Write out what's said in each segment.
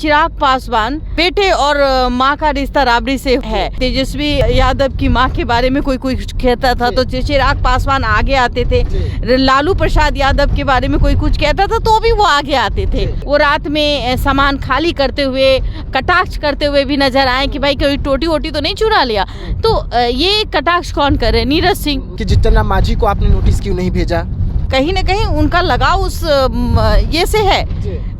चिराग पासवान बेटे और माँ का रिश्ता राबड़ी से है। तेजस्वी यादव की माँ के बारे में कोई कुछ कहता था तो चिराग पासवान आगे आते थे। लालू प्रसाद यादव के बारे में कोई कुछ कहता था तो भी वो आगे आते थे। वो रात में सामान खाली करते हुए, कटाक्ष करते हुए भी नजर आए कि भाई कोई टोटी वोटी तो नहीं चुरा लिया। तो ये कटाक्ष कौन कर रहे हैं? नीरज सिंह। कि जीतन राम मांझी को आपने नोटिस क्यों नहीं भेजा? कहीं ना कहीं उनका लगाव उस ये से है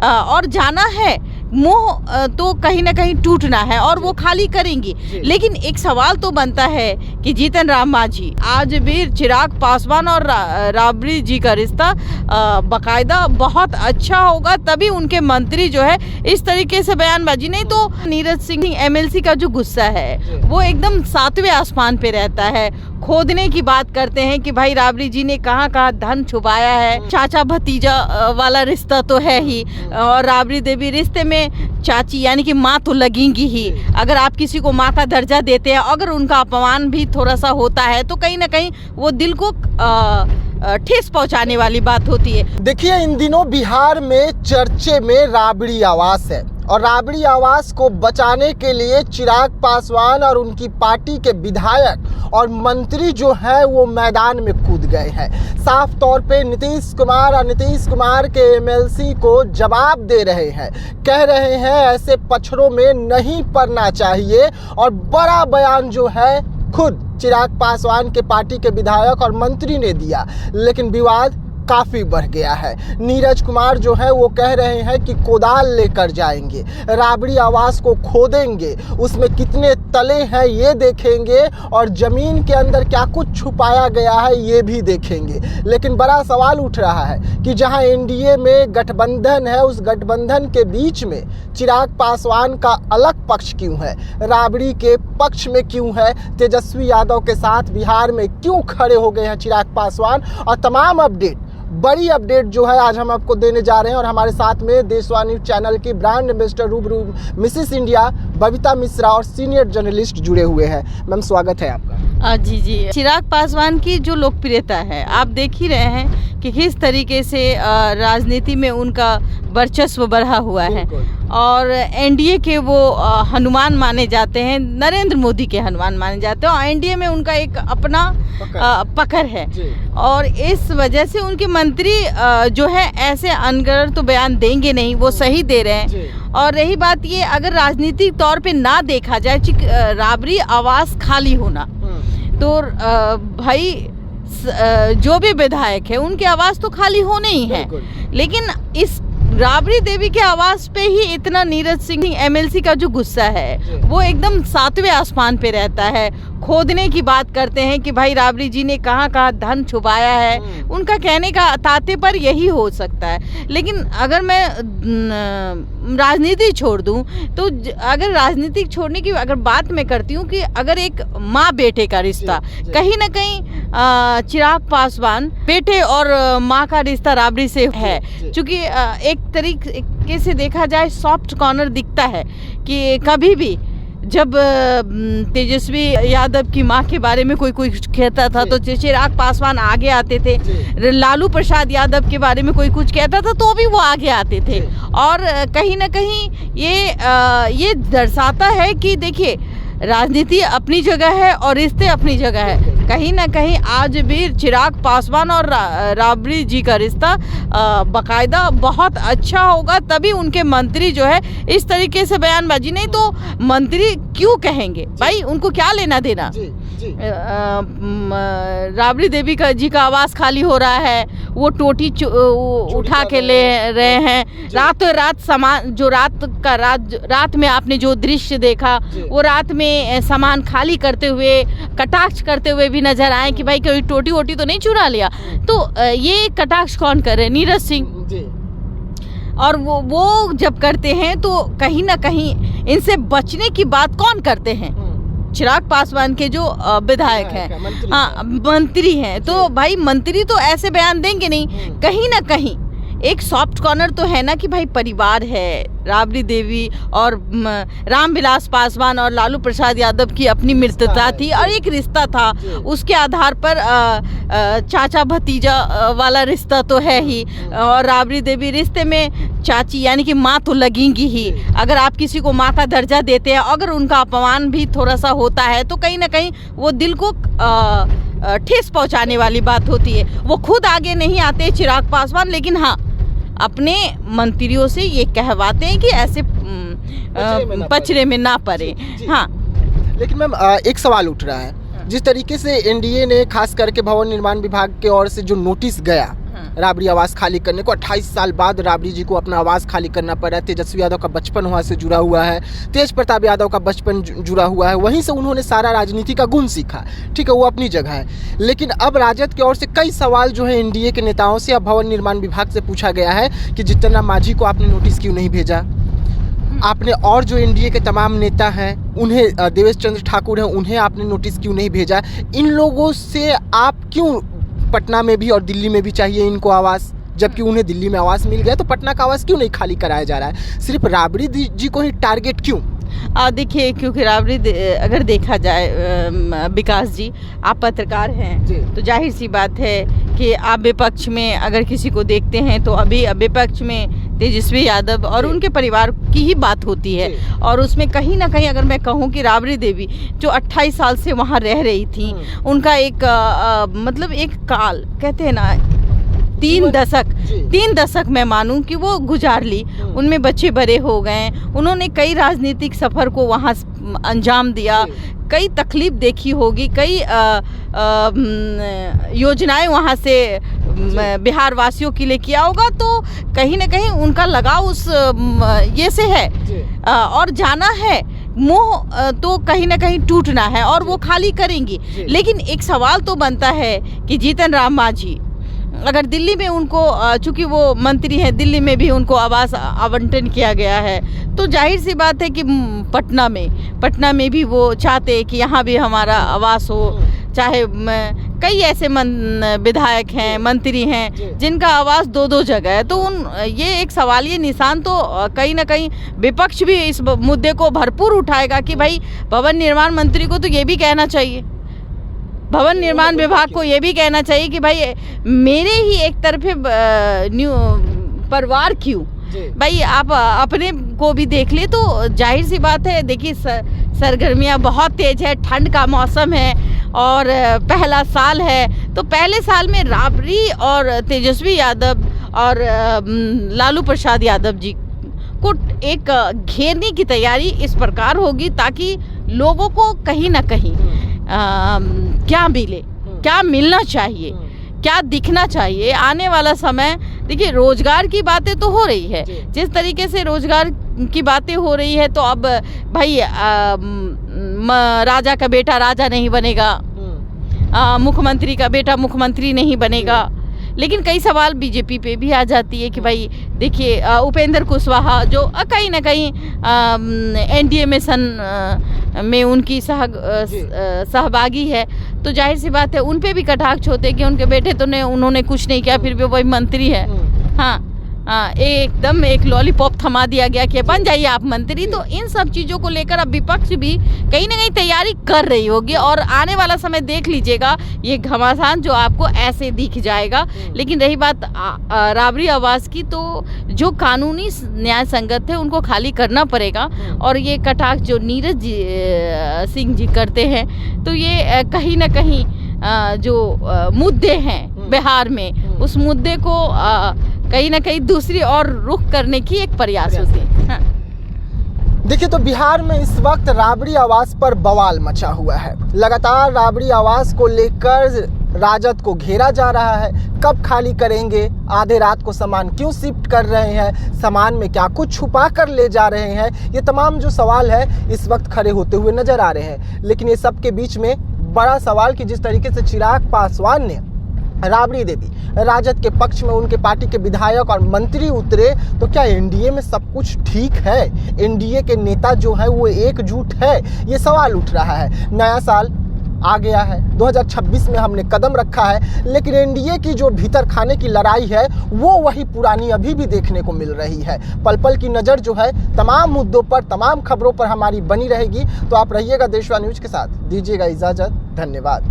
और जाना है, मोह तो कहीं ना कहीं टूटना है और वो खाली करेंगी। लेकिन एक सवाल तो बनता है कि जीतन राम मांझी, आज भी चिराग पासवान और राबड़ी जी का रिश्ता बाकायदा बहुत अच्छा होगा, तभी उनके मंत्री जो है इस तरीके से बयानबाजी। नहीं तो नीरज सिंह एमएलसी का जो गुस्सा है वो एकदम 7वें आसमान पे रहता है। खोदने की बात करते हैं कि भाई राबड़ी जी ने कहाँ कहाँ धन छुपाया है। चाचा भतीजा वाला रिश्ता तो है ही, और राबड़ी देवी रिश्ते में चाची यानी कि माँ तो लगेंगी ही। अगर आप किसी को माँ का दर्जा देते हैं, अगर उनका अपमान भी थोड़ा सा होता है तो कहीं ना कहीं वो दिल को ठेस पहुंचाने वाली बात होती है। देखिए, इन दिनों बिहार में चर्चे में राबड़ी आवास है और राबड़ी आवास को बचाने के लिए चिराग पासवान और उनकी पार्टी के विधायक और मंत्री जो है वो मैदान में कूद गए हैं। साफ तौर पे नीतीश कुमार और नीतीश कुमार के एमएलसी को जवाब दे रहे हैं, कह रहे हैं ऐसे पछड़ों में नहीं पड़ना चाहिए। और बड़ा बयान जो है खुद चिराग पासवान के पार्टी के विधायक और मंत्री ने दिया, लेकिन विवाद काफ़ी बढ़ गया है। नीरज कुमार जो है वो कह रहे हैं कि कोदाल लेकर जाएंगे, राबड़ी आवास को खोदेंगे, उसमें कितने तले हैं ये देखेंगे और ज़मीन के अंदर क्या कुछ छुपाया गया है ये भी देखेंगे। लेकिन बड़ा सवाल उठ रहा है कि जहां एनडीए में गठबंधन है, उस गठबंधन के बीच में चिराग पासवान का अलग पक्ष क्यों है, राबड़ी के पक्ष में क्यों है, तेजस्वी यादव के साथ बिहार में क्यों खड़े हो गए हैं चिराग पासवान। और तमाम अपडेट, बड़ी अपडेट जो है आज हम आपको देने जा रहे हैं। और हमारे साथ में देशवा न्यूज चैनल की ब्रांड एम्बेसडर रूबरू मिसेस इंडिया बबीता मिश्रा और सीनियर जर्नलिस्ट जुड़े हुए हैं। मैम, स्वागत है आपका। जी। चिराग पासवान की जो लोकप्रियता है आप देख ही रहे हैं कि किस तरीके से राजनीति में उनका वर्चस्व बढ़ा हुआ है। और एनडीए के वो हनुमान माने जाते हैं, नरेंद्र मोदी के हनुमान माने जाते हैं। और एनडीए में उनका एक अपना पकड़ है और इस वजह से उनके मंत्री जो है ऐसे अनगढ़ तो बयान देंगे नहीं, वो सही दे रहे हैं। और रही बात ये, अगर राजनीतिक तौर पे ना देखा जाए, राबड़ी आवास खाली होना तो भाई जो भी विधायक है उनकी आवाज तो खाली होने ही है। लेकिन इस राबड़ी देवी के आवाज पे ही इतना नीरज सिंह एमएलसी का जो गुस्सा है वो एकदम 7वें आसमान पे रहता है। खोदने की बात करते हैं कि भाई राबड़ी जी ने कहाँ कहाँ धन छुपाया है। उनका कहने का तात्पर्य यही हो सकता है। लेकिन अगर मैं राजनीति छोड़ दूं तो अगर राजनीति छोड़ने की अगर बात मैं करती हूँ कि अगर एक माँ बेटे का रिश्ता, कहीं ना कहीं चिराग पासवान बेटे और माँ का रिश्ता राबड़ी से है। क्योंकि एक तरीके से देखा जाए सॉफ्ट कॉर्नर दिखता है कि कभी भी जब तेजस्वी यादव की माँ के बारे में कोई कुछ कहता था तो चिराग पासवान आगे आते थे। लालू प्रसाद यादव के बारे में कोई कुछ कहता था तो भी वो आगे आते थे। और कहीं ना कहीं ये दर्शाता है कि देखिए, राजनीति अपनी जगह है और रिश्ते अपनी जगह है। कहीं ना कहीं आज भी चिराग पासवान और राबड़ी जी का रिश्ता बाकायदा बहुत अच्छा होगा, तभी उनके मंत्री जो है इस तरीके से बयानबाजी। नहीं तो मंत्री क्यों कहेंगे भाई, उनको क्या लेना देना। राबड़ी देवी जी का आवास खाली हो रहा है, वो टोटी उठा के ले रहे हैं। रातों रात सामान जो रात में आपने जो दृश्य देखा, वो रात में सामान खाली करते हुए, कटाक्ष करते हुए भी नजर आए कि भाई कोई टोटी वोटी तो नहीं चुरा लिया। तो ये कटाक्ष कौन कर रहे हैं? नीरज सिंह। और वो जब करते हैं तो कहीं ना कहीं इनसे बचने की बात कौन करते हैं? चिराग पासवान के जो विधायक हैं, हाँ मंत्री हैं। तो भाई मंत्री तो ऐसे बयान देंगे नहीं। कहीं ना कहीं एक सॉफ्ट कॉर्नर तो है ना कि भाई परिवार है, राबड़ी देवी और रामविलास पासवान और लालू प्रसाद यादव की अपनी मित्रता थी और एक रिश्ता था, उसके आधार पर चाचा भतीजा वाला रिश्ता तो है ही। और राबड़ी देवी रिश्ते में चाची यानी कि माँ तो लगेंगी ही। अगर आप किसी को माँ का दर्जा देते हैं, अगर उनका अपमान भी थोड़ा सा होता है तो कहीं ना कहीं वो दिल को ठेस पहुंचाने वाली बात होती है। वो खुद आगे नहीं आते चिराग पासवान, लेकिन हाँ अपने मंत्रियों से ये कहवाते हैं कि ऐसे पचड़े में ना पड़े। हाँ, लेकिन मैम एक सवाल उठ रहा है, जिस तरीके से एनडीए ने खास करके भवन निर्माण विभाग के ओर से जो नोटिस गया राबड़ी आवास खाली करने को, 28 साल बाद राबड़ी जी को अपना आवास खाली करना पड़ा। तेजस्वी यादव का बचपन वहाँ से जुड़ा हुआ है, तेज प्रताप यादव का बचपन जुड़ा हुआ है, वहीं से उन्होंने सारा राजनीति का गुण सीखा। ठीक है, वो अपनी जगह है, लेकिन अब राजद की ओर से कई सवाल जो है एनडीए के नेताओं से अब भवन निर्माण विभाग से पूछा गया है कि जितना मांझी को आपने नोटिस क्यों नहीं भेजा, आपने और जो एनडीए के तमाम नेता हैं उन्हें, देवेश चंद्र ठाकुर हैं, उन्हें आपने नोटिस क्यों नहीं भेजा, इन लोगों से आप क्यों पटना में भी और दिल्ली में भी चाहिए इनको आवास, जबकि उन्हें दिल्ली में आवास मिल गया, तो पटना का आवास क्यों नहीं खाली कराया जा रहा है, सिर्फ राबड़ी जी को ही टारगेट क्यों? देखिए, क्योंकि राबड़ी अगर देखा जाए विकास जी, आप पत्रकार हैं तो जाहिर सी बात है कि आप विपक्ष में अगर किसी को देखते हैं तो अभी विपक्ष में तेजस्वी यादव और उनके परिवार की ही बात होती है। और उसमें कहीं ना कहीं अगर मैं कहूँ कि राबड़ी देवी जो 28 साल से वहाँ रह रही थी, उनका एक मतलब एक काल कहते हैं ना, 3 दशक मैं मानूं कि वो गुजार ली, उनमें बच्चे बड़े हो गए, उन्होंने कई राजनीतिक सफ़र को वहाँ अंजाम दिया, कई तकलीफ देखी होगी, कई योजनाएं वहाँ से बिहार वासियों के लिए किया होगा, तो कहीं ना कहीं उनका लगाव उस ये से है और जाना है, मोह तो कहीं ना कहीं टूटना है और वो खाली करेंगी। लेकिन एक सवाल तो बनता है कि जीतन राम मांझी अगर दिल्ली में उनको, चूंकि वो मंत्री हैं, दिल्ली में भी उनको आवास आवंटन किया गया है, तो जाहिर सी बात है कि पटना में भी वो चाहते हैं कि यहाँ भी हमारा आवास हो। चाहे कई ऐसे विधायक हैं, मंत्री हैं जिनका आवास 2-2 जगह है, तो ये एक सवालिया निशान तो कहीं ना कहीं विपक्ष भी इस मुद्दे को भरपूर उठाएगा कि भाई भवन निर्माण मंत्री को तो ये भी कहना चाहिए, भवन निर्माण विभाग को ये भी कहना चाहिए कि भाई मेरे ही एक तरफे परिवार क्यों, भाई आप अपने को भी देख ले। तो जाहिर सी बात है, देखिए सरगर्मियाँ बहुत तेज है, ठंड का मौसम है और पहला साल है, तो पहले साल में राबड़ी और तेजस्वी यादव और लालू प्रसाद यादव जी को एक घेरने की तैयारी इस प्रकार होगी ताकि लोगों को कहीं ना कहीं क्या मिले, क्या मिलना चाहिए, क्या दिखना चाहिए आने वाला समय। देखिए, रोजगार की बातें तो हो रही है, जिस तरीके से रोजगार की बातें हो रही है, तो अब भाई राजा का बेटा राजा नहीं बनेगा, मुख्यमंत्री का बेटा मुख्यमंत्री नहीं बनेगा। लेकिन कई सवाल बीजेपी पे भी आ जाती है कि भाई देखिए, उपेंद्र कुशवाहा जो कहीं ना कहीं एनडीए में उनकी सहभागी है, तो जाहिर सी बात है उन पे भी कटाक्ष होते हैं कि उनके बेटे तो उन्होंने कुछ नहीं किया, फिर भी वही मंत्री है। हाँ, एकदम एक लॉलीपॉप थमा दिया गया कि बन जाइए आप मंत्री। तो इन सब चीज़ों को लेकर अब विपक्ष भी कहीं ना कहीं तैयारी कर रही होगी और आने वाला समय देख लीजिएगा, ये घमासान जो आपको ऐसे दिख जाएगा। लेकिन रही बात राबड़ी आवास की, तो जो कानूनी न्याय संगत है उनको खाली करना पड़ेगा। और ये कटाक्ष जो नीरज सिंह जी करते हैं, तो ये कहीं ना कहीं जो मुद्दे हैं बिहार में, उस मुद्दे को कहीं ना कहीं दूसरी और रुख करने की एक प्रयास होती है। हाँ। देखिए, तो बिहार में इस वक्त राबड़ी आवास पर बवाल मचा हुआ है। लगातार राबड़ी आवास को लेकर राजद को घेरा जा रहा है। कब खाली करेंगे, आधे रात को सामान क्यों शिफ्ट कर रहे हैं, सामान में क्या कुछ छुपा कर ले जा रहे हैं, ये तमाम जो सवाल है इस वक्त खड़े होते हुए नजर आ रहे हैं। लेकिन ये सब के बीच में बड़ा सवाल कि जिस तरीके से चिराग पासवान ने राबड़ी देवी राजद के पक्ष में उनके पार्टी के विधायक और मंत्री उतरे, तो क्या एनडीए में सब कुछ ठीक है, एनडीए के नेता जो है वो एकजुट है, ये सवाल उठ रहा है। नया साल आ गया है, 2026 में हमने कदम रखा है, लेकिन एनडीए की जो भीतर खाने की लड़ाई है वो वही पुरानी अभी भी देखने को मिल रही है। पल पल की नज़र जो है तमाम मुद्दों पर, तमाम खबरों पर हमारी बनी रहेगी। तो आप रहिएगा देशवा न्यूज़ के साथ, दीजिएगा इजाज़त, धन्यवाद।